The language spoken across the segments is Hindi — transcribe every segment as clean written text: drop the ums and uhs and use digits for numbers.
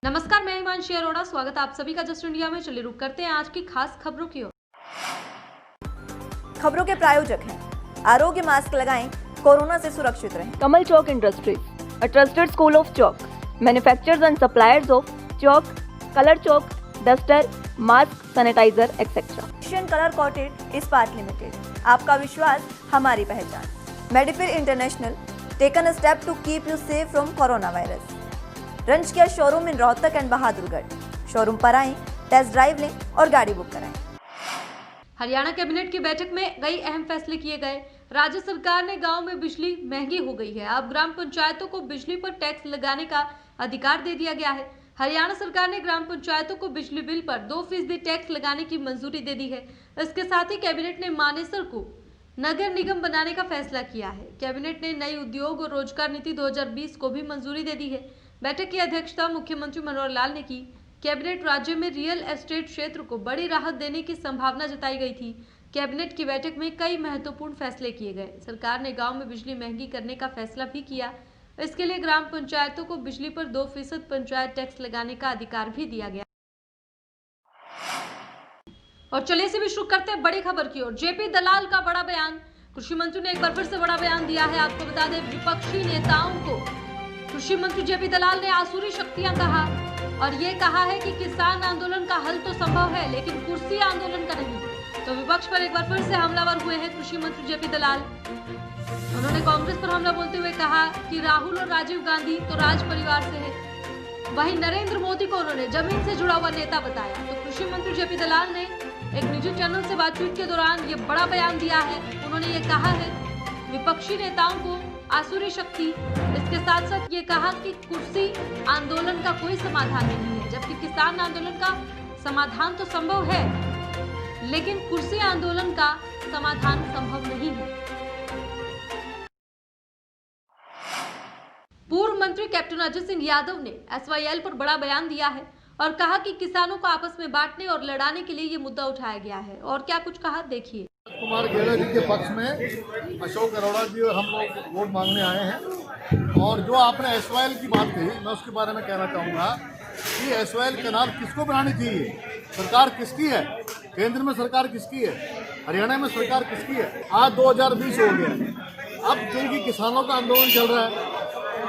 नमस्कार, मैं हिमांशी अरोड़ा। स्वागत है आप सभी का जस्ट इंडिया में। चलिए रुक करते हैं आज की खास खबरों की ओर। खबरों के प्रायोजक हैं आरोग्य मास्क लगाएं, कोरोना से सुरक्षित रहें। Kamal Chalk Industries, a trusted school of chalk, manufacturers and suppliers of chalk, color chalk, duster, mask, sanitizer, etc. Asian colour coated Ispat limited, आपका विश्वास हमारी पहचान। मेडिफिर international, taken a step to keep you safe from corona virus. रंच किया showroom in Rohtak and Bahadurgarh. Showroom पर आएं, टेस्ट ड्राइव लें और गाड़ी बुक कराएं। हरियाणा कैबिनेट की बैठक में कई अहम फैसले किए गए। राज्य सरकार ने गांव में बिजली महंगी हो गई है, अब ग्राम पंचायतों को बिजली पर टैक्स लगाने का अधिकार दे दिया गया है। हरियाणा सरकार ने ग्राम पंचायतों को बिजली बिल पर 2% टैक्स लगाने की मंजूरी दे दी है। इसके साथ ही कैबिनेट ने मानेसर को नगर निगम बनाने का फैसला किया है। कैबिनेट ने नई उद्योग और रोजगार नीति 2020 को भी मंजूरी दे दी है। बैठक की अध्यक्षता मुख्यमंत्री मनोहर लाल ने की। कैबिनेट राज्य में रियल एस्टेट क्षेत्र को बड़ी राहत देने की संभावना जताई गई थी। कैबिनेट की बैठक में कई महत्वपूर्ण फैसले किए गए। सरकार ने गांव में बिजली महंगी करने का फैसला भी किया। इसके लिए ग्राम पंचायतों को बिजली पर 2% पंचायत टैक्स लगाने का अधिकार भी दिया गया। और चलिए इसे भी शुरू करते हैं बड़ी खबर की ओर। जेपी दलाल का बड़ा बयान। कृषि मंत्री ने एक बार फिर से बड़ा बयान दिया है। आपको बता दें, विपक्षी नेताओं को कृषि मंत्री जेपी दलाल ने आसुरी शक्तियां कहा और ये कहा है कि किसान आंदोलन का हल तो संभव है, लेकिन कुर्सी आंदोलन का नहीं। तो विपक्ष पर एक बार फिर से हमलावर हुए हैं कृषि मंत्री जेपी दलाल। उन्होंने कांग्रेस पर हमला बोलते हुए कहा कि राहुल और राजीव गांधी तो राज परिवार से है, वहीं नरेंद्र मोदी को उन्होंने जमीन से जुड़ा हुआ नेता बताया। तो कृषि मंत्री जेपी दलाल ने एक निजी चैनल से बातचीत के दौरान ये बड़ा बयान दिया है। उन्होंने ये कहा है विपक्षी नेताओं को आसुरी शक्ति। इसके साथ साथ ये कहा कि कुर्सी आंदोलन का कोई समाधान नहीं है, जबकि किसान आंदोलन का समाधान तो संभव है, लेकिन कुर्सी आंदोलन का समाधान संभव नहीं है। पूर्व मंत्री कैप्टन अजय सिंह यादव ने SYL पर बड़ा बयान दिया है और कहा कि किसानों को आपस में बांटने और लड़ाने के लिए ये मुद्दा उठाया गया है। और क्या कुछ कहा, देखिए। कुमार खेड़ा जी के पक्ष में अशोक अरोड़ा जी और हम लोग वोट मांगने आए हैं। और जो आपने SYL की बात कही, मैं उसके बारे में कहना चाहूँगा कि SYL कैनाल किसको बनानी चाहिए, सरकार किसकी है, केंद्र में सरकार किसकी है, हरियाणा में सरकार किसकी है। आज 2020 हो गया, अब क्योंकि किसानों का आंदोलन चल रहा है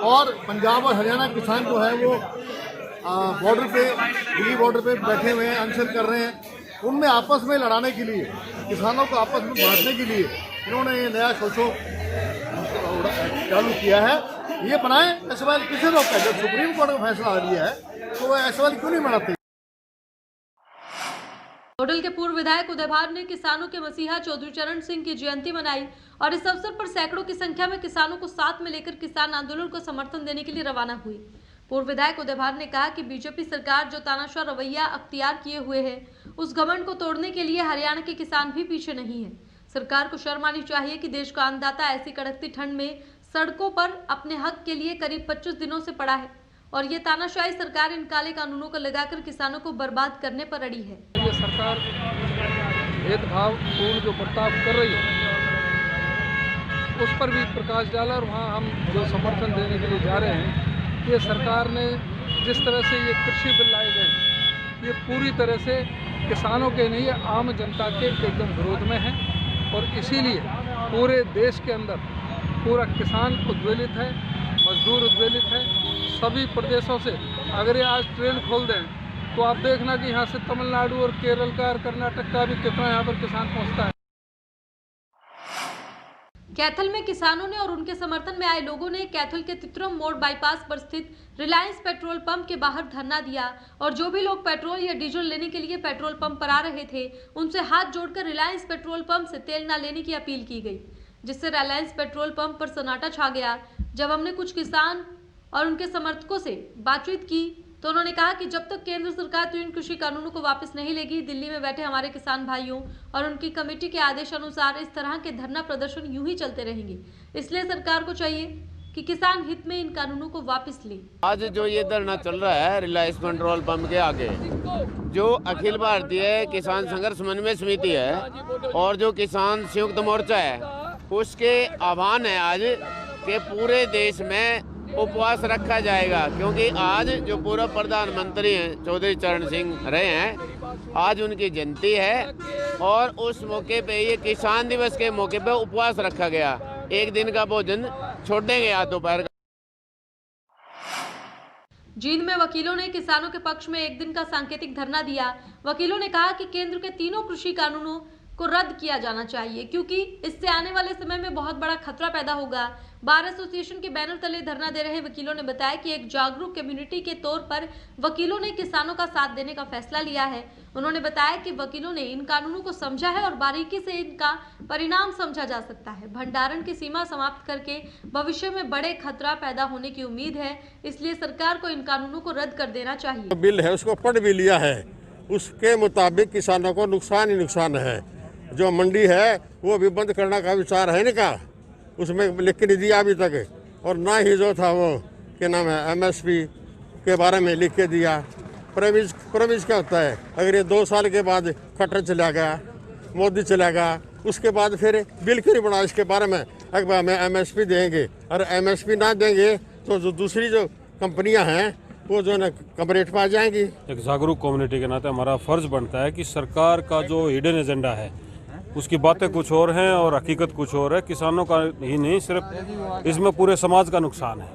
और पंजाब और हरियाणा किसान जो है वो बॉर्डर पे, दिल्ली बॉर्डर पे बैठे हुए हैं, अनशन कर रहे हैं। उनमें आपस में लड़ाने के लिए, किसानों को आपस में बांटने के लिए इन्होंने ये नया शोषण चालू किया है। ये बनाए SYL किसे रोका है? जब सुप्रीम कोर्ट ने फैसला लिया है तो वो SYL क्यों नहीं बनाते? होडल के पूर्व विधायक उदय भार ने किसानों के मसीहा चौधरी चरण सिंह की जयंती मनाई और इस अवसर पर सैकड़ों की संख्या में किसानों को साथ में लेकर किसान आंदोलन को समर्थन देने के लिए रवाना हुई। पूर्व विधायक उदय भार ने कहा कि बीजेपी सरकार जो तानाशाह रवैया अख्तियार किए हुए है, उस घमंड को तोड़ने के लिए हरियाणा के किसान भी पीछे नहीं है। सरकार को शर्म आनी चाहिए कि देश का अन्नदाता ऐसी कड़कती ठंड में सड़कों पर अपने हक के लिए करीब 25 दिनों से पड़ा है और ये तानाशाही सरकार इन काले कानूनों को लगाकर किसानों को बर्बाद करने पर अड़ी है। ये सरकार भेदभाव पूर्ण जो बर्ताव कर रही है उस पर भी प्रकाश डाला और वहाँ हम जो समर्थन देने के लिए जा रहे हैं। ये सरकार ने जिस तरह से ये कृषि बिल लाए गए, ये पूरी तरह से किसानों के नहीं, आम जनता के एकदम विरोध में है और इसीलिए पूरे देश के अंदर पूरा किसान उद्वेलित है, मजदूर उद्वेलित है। सभी प्रदेशों से अगर ये आज ट्रेन खोल दें तो आप देखना कि यहाँ से तमिलनाडु और केरल का और कर्नाटक का भी कितना यहाँ पर किसान पहुँचता है। कैथल में किसानों ने और उनके समर्थन में आए लोगों ने कैथल के तित्रम मोड़ बाईपास पर स्थित रिलायंस पेट्रोल पंप के बाहर धरना दिया और जो भी लोग पेट्रोल या डीजल लेने के लिए पेट्रोल पंप पर आ रहे थे उनसे हाथ जोड़कर रिलायंस पेट्रोल पंप से तेल न लेने की अपील की गई, जिससे रिलायंस पेट्रोल पंप पर सन्नाटा छा गया। जब हमने कुछ किसान और उनके समर्थकों से बातचीत की तो उन्होंने कहा कि जब तक केंद्र सरकार इन कृषि कानूनों को वापस नहीं लेगी, दिल्ली में बैठे हमारे किसान भाइयों और उनकी कमेटी के आदेश अनुसार इस तरह के धरना प्रदर्शन यूं ही चलते रहेंगे। इसलिए सरकार को चाहिए कि किसान हित में इन कानूनों को वापस ले। आज जो ये धरना चल रहा है रिलायंस पेट्रोल पंप के आगे, जो अखिल भारतीय किसान संघर्ष समन्वय समिति है और जो किसान संयुक्त मोर्चा है, उसके आह्वान है आज कि पूरे देश में उपवास रखा जाएगा, क्योंकि आज जो पूर्व प्रधानमंत्री हैं चौधरी चरण सिंह रहे हैं, आज उनकी जयंती है और उस मौके पे ये किसान दिवस के मौके पे उपवास रखा गया। एक दिन का भोजन छोड़ेंगे आज दोपहर का। जींद में वकीलों ने किसानों के पक्ष में एक दिन का सांकेतिक धरना दिया। वकीलों ने कहा कि केंद्र के तीनों कृषि कानूनों को रद्द किया जाना चाहिए, क्योंकि इससे आने वाले समय में बहुत बड़ा खतरा पैदा होगा। बार एसोसिएशन के बैनर तले धरना दे रहे वकीलों ने बताया कि एक जागरूक कम्युनिटी के तौर पर वकीलों ने किसानों का साथ देने का फैसला लिया है। उन्होंने बताया कि वकीलों ने इन कानूनों को समझा है और बारीकी से इनका परिणाम समझा जा सकता है। भंडारण की सीमा समाप्त करके भविष्य में बड़े खतरा पैदा होने की उम्मीद है, इसलिए सरकार को इन कानूनों को रद्द कर देना चाहिए। बिल है उसको पढ़ भी लिया है, उसके मुताबिक किसानों को नुकसान ही नुकसान है। जो मंडी है वो भी बंद करने का विचार है इनका, उसमें लिख के नहीं दिया अभी तक, और ना ही जो था वो क्या नाम है एमएसपी के बारे में लिख के दिया। प्रोविज क्या होता है, अगर ये 2 साल के बाद खट्टर चला गया, मोदी चला गया, उसके बाद फिर बिल क्यों नहीं बना इसके बारे में। अगर हमें एमएसपी देंगे और एमएसपी ना देंगे तो जो दूसरी जो कंपनियां हैं वो जो है कम रेट पर आ जाएंगी। एक जागरूक कम्युनिटी के नाते हमारा फर्ज बनता है कि सरकार का जो हिडन एजेंडा है उसकी बातें कुछ और हैं और हकीकत कुछ और है। किसानों का ही नहीं, सिर्फ इसमें पूरे समाज का नुकसान है।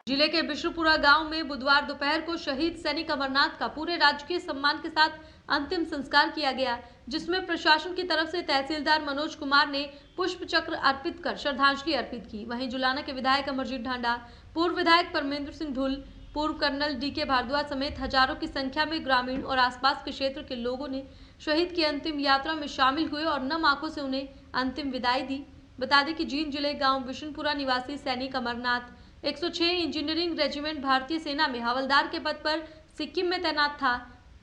जिले के बिशुपुरा गांव में बुधवार दोपहर को शहीद सैनिक अमरनाथ का पूरे राजकीय सम्मान के साथ अंतिम संस्कार किया गया, जिसमें प्रशासन की तरफ से तहसीलदार मनोज कुमार ने पुष्प चक्र अर्पित कर श्रद्धांजलि अर्पित की। वहीं जुलाना के विधायक अमरजीत ढांडा, पूर्व विधायक परमेंद्र सिंह ढुल, पूर्व कर्नल डीके भारद्वाज समेत हजारों की संख्या में ग्रामीण और आसपास के क्षेत्र के लोगों ने शहीद की अंतिम यात्रा में शामिल हुए और नम आंखों से उन्हें अंतिम विदाई दी। बता दें कि जींद जिले गांव बिशुनपुरा निवासी सैनिक अमरनाथ 106 इंजीनियरिंग रेजिमेंट भारतीय सेना में हवलदार के पद पर सिक्किम में तैनात था,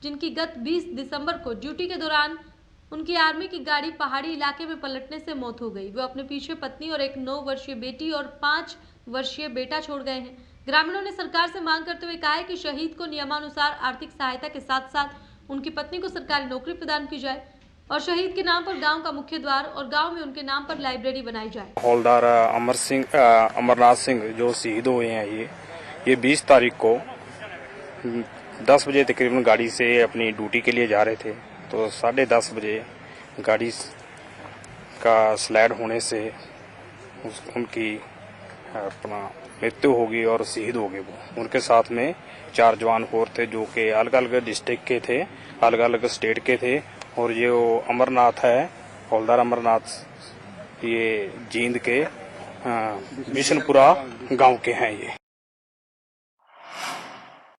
जिनकी गत 20 दिसंबर को ड्यूटी के दौरान उनकी आर्मी की गाड़ी पहाड़ी इलाके में पलटने से मौत हो गई। वो अपने पीछे पत्नी और एक 9 वर्षीय बेटी और 5 वर्षीय बेटा छोड़ गए हैं। ग्रामीणों ने सरकार से मांग करते हुए कहा है कि शहीद को नियमानुसार आर्थिक सहायता के साथ साथ उनकी पत्नी को सरकारी नौकरी प्रदान की जाए और शहीद के नाम पर गांव का मुख्य द्वार और गांव में उनके नाम पर लाइब्रेरी बनाई जाए। हवलदार अमरनाथ सिंह जो शहीद हुए हैं, ये 20 तारीख को 10 बजे तकरीबन गाड़ी से अपनी ड्यूटी के लिए जा रहे थे, तो 10:30 बजे गाड़ी का स्लाइड होने से उनकी अपना मृत्यु होगी और शहीद हो गए। वो उनके साथ में 4 जवान और थे जो कि अलग अलग डिस्ट्रिक्ट के थे, अलग अलग स्टेट के थे। और ये अमरनाथ है, हवलदार अमरनाथ, ये जींद के बिशनपुरा गांव के हैं। ये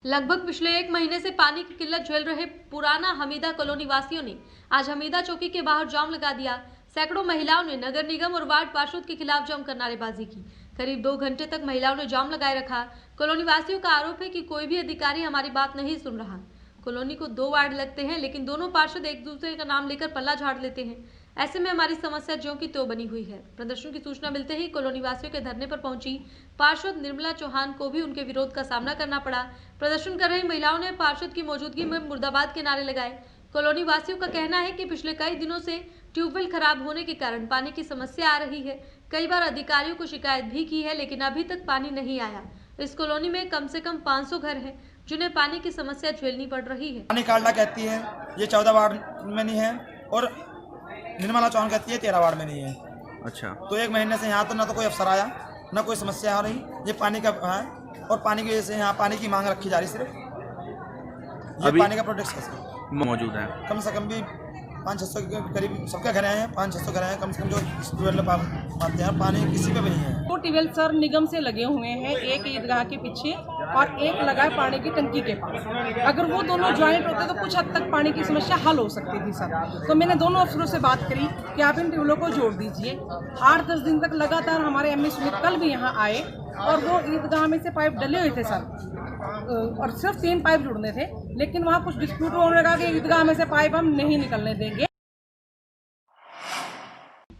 लगभग पिछले 1 महीने से पानी की किल्लत झेल रहे पुराना हमीदा कॉलोनी वासियों ने आज हमीदा चौकी के बाहर जाम लगा दिया। सैकड़ों महिलाओं ने नगर निगम और वार्ड पार्षद के खिलाफ जमकर नारेबाजी की। करीब 2 घंटे तक महिलाओं ने जाम लगाए रखा। कॉलोनी वासियों का आरोप है कि कोई भी अधिकारी हमारी बात नहीं सुन रहा। कॉलोनी को 2 वार्ड लगते हैं, लेकिन दोनों पार्षद एक दूसरे का नाम लेकर पल्ला झाड़ लेते हैं। ऐसे में हमारी समस्या ज्यों की त्यों बनी हुई है। प्रदर्शन की सूचना मिलते ही कॉलोनी वासियों के धरने पर पहुंची पार्षद निर्मला चौहान को भी उनके विरोध का सामना करना पड़ा। प्रदर्शन कर रही महिलाओं ने पार्षद की मौजूदगी में मुर्दाबाद के नारे लगाए। कॉलोनी वासियों का कहना है कि पिछले कई दिनों से ट्यूबवेल खराब होने के कारण पानी की समस्या आ रही है। कई बार अधिकारियों को शिकायत भी की है, लेकिन अभी तक पानी नहीं आया। इस कॉलोनी में कम से कम 500 घर हैं, जिन्हें पानी की समस्या झेलनी पड़ रही है। पानी काटला कहती है ये 14 वार्ड में नहीं है और निर्मला चौहान कहती है 13 वार्ड में नहीं है। अच्छा, तो 1 महीने से यहाँ तो ना तो कोई अफसर आया, ना कोई समस्या आ रही। ये पानी का है और पानी की वजह से यहाँ पानी की मांग रखी जा रही। सिर्फ ये पानी का प्रोडक्ट कैसे मौजूद है, कम से कम भी 500-600 के करीब सबके घर आए हैं। 500-600 घर आए हैं कम से कम, जो ट्यूबवेल पाते हैं। पानी किसी पे भी नहीं है। 2 ट्यूबवेल सर निगम से लगे हुए हैं, एक ईदगाह के पीछे और एक लगा है पानी की टंकी के पास। अगर वो दोनों ज्वाइंट होते तो कुछ हद तक पानी की समस्या हल हो सकती थी सर। तो मैंने दोनों अफसरों से बात करी कि आप इन ट्यूबवेलों को जोड़ दीजिए। 8-10 दिन तक लगातार हमारे एमए सुमित कल भी यहाँ आए और वो ईदगाह में से पाइप डले हुए थे सर, और सिर्फ 3 पाइप जुड़ने थे, लेकिन वहाँ कुछ डिस्प्यूट होने लगा कि ईदगाह में से पाइप हम नहीं निकलने देंगे।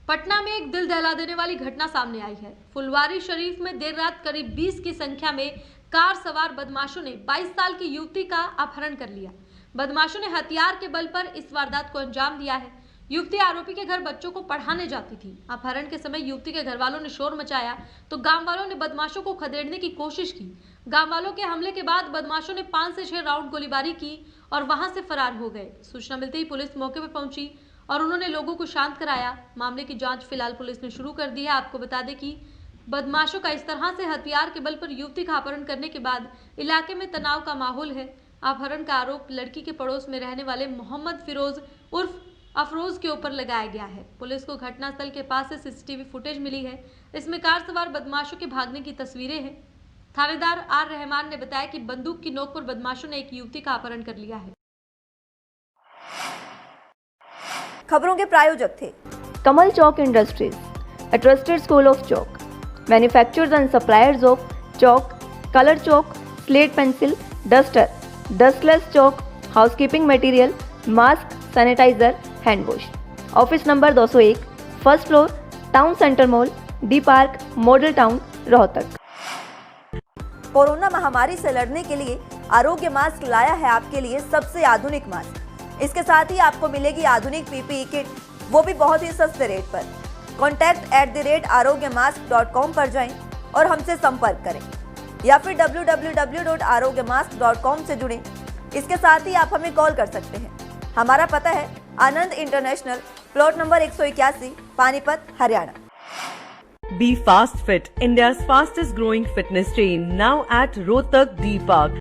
पटना में एक दिल दहला देने वाली घटना सामने आई है। फुलवारी शरीफ में देर रात करीब 20 की संख्या में कार सवार बदमाशों ने 22 साल की युवती का अपहरण कर लिया। बदमाशों ने हथियार के बल पर इस वारदात को अंजाम दिया है। युवती आरोपी के घर बच्चों को पढ़ाने जाती थी। अपहरण के समय युवती के घर वालों ने शोर मचाया तो गांव वालों ने बदमाशों को खदेड़ने की कोशिश की। गांव वालों के हमले के बाद बदमाशों ने 5 से 6 राउंड गोलीबारी की और वहां से फरार हो गए। सूचना मिलते ही पुलिस मौके पर पहुंची और उन्होंने लोगों को शांत कराया। मामले की जांच फिलहाल पुलिस ने शुरू कर दी है। आपको बता दें कि बदमाशों का इस तरह से हथियार के बल पर युवती का अपहरण करने के बाद इलाके में तनाव का माहौल है। अपहरण का आरोप लड़की के पड़ोस में रहने वाले मोहम्मद फिरोज उर्फ अफरोज के ऊपर लगाया गया है। पुलिस को घटनास्थल के पास से सीसीटीवी फुटेज मिली है। इसमें कार सवार बदमाशों के भागने की तस्वीरें हैं। थानेदार आर रहमान ने बताया कि बंदूक की नोक पर बदमाशों ने एक युवती का अपहरण कर लिया है। खबरों के प्रायोजक थे कमल चौक industries, a trusted school of chalk, manufacturers and suppliers of chalk, color chalk, slate pencil, duster, dustless chalk, housekeeping material, mask, sanitizer, hand wash. Office number 201, first floor, town centre mall, D park, model town, Rohtak. Corona महामारी से लड़ने के लिए आरोग्य मास्क लाया है आपके लिए सबसे आधुनिक मास्क। इसके साथ ही आपको मिलेगी आधुनिक पीपीई किट, वो भी बहुत ही सस्ते रेट पर। contact@arogyamask.com पर जाएं और हमसे संपर्क करें या फिर www.arogyamask.com से जुड़ें। इसके साथ ही आप हमें कॉल कर सकते हैं। हमारा पता है Anand international, plot number 181, Panipat, Haryana. Be Fast Fit, India's fastest growing fitness chain, now at Rohtak D Park.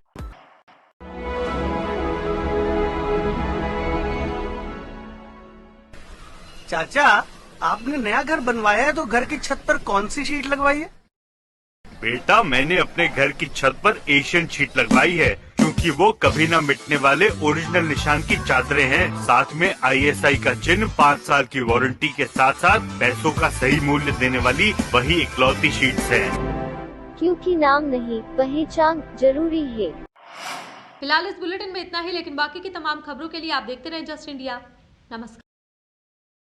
चाचा, आपने नया घर बनवाया है तो घर की छत पर कौन सी शीट लगवाई है? बेटा, मैंने अपने घर की छत पर एशियन शीट लगवाई है क्योंकि वो कभी न मिटने वाले ओरिजिनल निशान की चादरें हैं। साथ में ISI का चिन्ह, 5 साल की वारंटी के साथ साथ पैसों का सही मूल्य देने वाली वही इकलौती शीट्स हैं। क्योंकि नाम नहीं, पहचान जरूरी है। फिलहाल इस बुलेटिन में इतना ही, लेकिन बाकी की तमाम खबरों के लिए आप देखते रहें जस्ट इंडिया। नमस्कार।